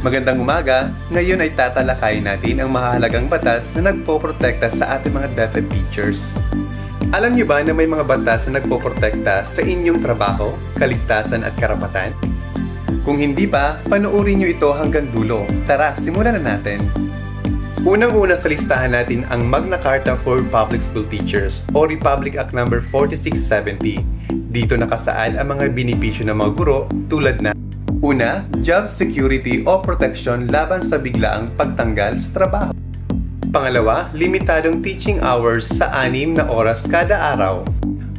Magandang umaga! Ngayon ay tatalakayin natin ang mahalagang batas na nagpoprotekta sa ating mga DepEd teachers. Alam niyo ba na may mga batas na nagpoprotekta sa inyong trabaho, kaligtasan at karapatan? Kung hindi pa, panoorin niyo ito hanggang dulo. Tara, simulan na natin! Unang-una sa listahan natin ang Magna Carta for Public School Teachers o Republic Act No. 4670. Dito nakasaad ang mga benepisyo ng mga guro tulad na: una, job security o protection laban sa biglaang pagtanggal sa trabaho. Pangalawa, limitadong teaching hours sa 6 na oras kada araw.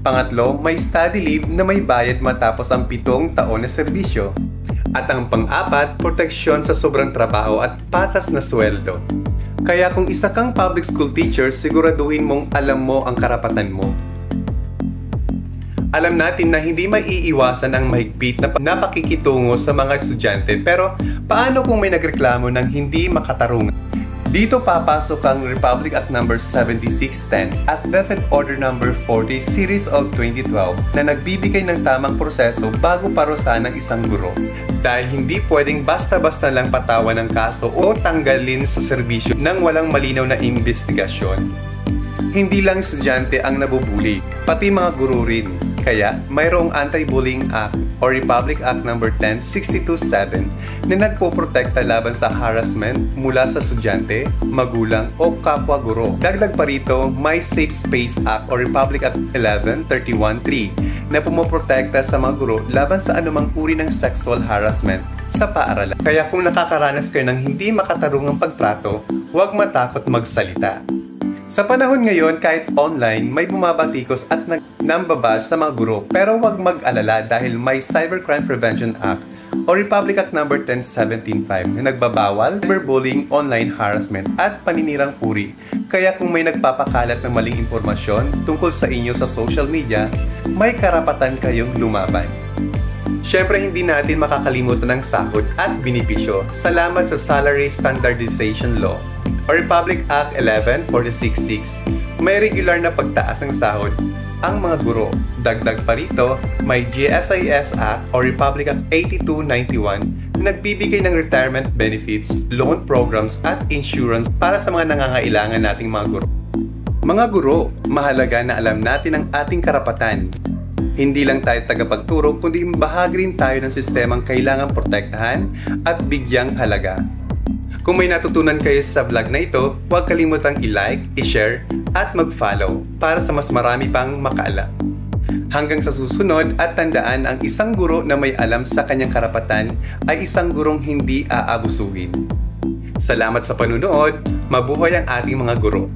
Pangatlo, may study leave na may bayad matapos ang 7 taon na serbisyo. At ang pang-apat, proteksyon sa sobrang trabaho at patas na sweldo. Kaya kung isa kang public school teacher, siguraduhin mong alam mo ang karapatan mo. Alam natin na hindi maiiwasan ang mahigpit na pakikitungo sa mga estudyante, pero paano kung may nagreklamo ng hindi makatarungan? Dito papasok ang Republic Act No. 7610 at DepEd Order No. 40 Series of 2012 na nagbibigay ng tamang proseso bago parusahan ng isang guro. Dahil hindi pwedeng basta-basta lang patawan ng kaso o tanggalin sa serbisyo nang walang malinaw na investigasyon. Hindi lang estudyante ang nabubuli, pati mga guro rin. Kaya, mayroong Anti-Bullying Act o Republic Act No. 10627 na nagpoprotekta laban sa harassment mula sa estudyante, magulang o kapwa guro. Dagdag pa rito, may Safe Space Act o Republic Act 11313 na pumoprotekta sa mga guro laban sa anumang uri ng sexual harassment sa paaralan. Kaya kung nakakaranas kayo ng hindi makatarungang pagtrato, huwag matakot magsalita. Sa panahon ngayon, kahit online, may bumabatikos at nambabas sa mga guro, pero huwag mag-alala dahil may Cybercrime Prevention Act o Republic Act No. 10175 na nagbabawal cyberbullying, online harassment at paninirang puri. Kaya kung may nagpapakalat ng maling impormasyon tungkol sa inyo sa social media, may karapatan kayong lumaban. Siyempre, hindi natin makakalimutan ng sahod at benepisyo. Salamat sa Salary Standardization Law o Republic Act 11466. May regular na pagtaas ng sahod ang mga guro. Dagdag pa rito, may GSIS Act o Republic Act 8291 na nagbibigay ng retirement benefits, loan programs at insurance para sa mga nangangailangan nating mga guro. Mga guro, mahalaga na alam natin ang ating karapatan. Hindi lang tayo tagapagturo, kundi bahagi rin tayo ng sistemang kailangang protektahan at bigyang halaga. Kung may natutunan kayo sa vlog na ito, huwag kalimutang i-like, i-share, at mag-follow para sa mas marami pang makaalam. Hanggang sa susunod, at tandaan, ang isang guro na may alam sa kanyang karapatan ay isang gurong hindi aabusuhin. Salamat sa panunood, mabuhay ang ating mga guro!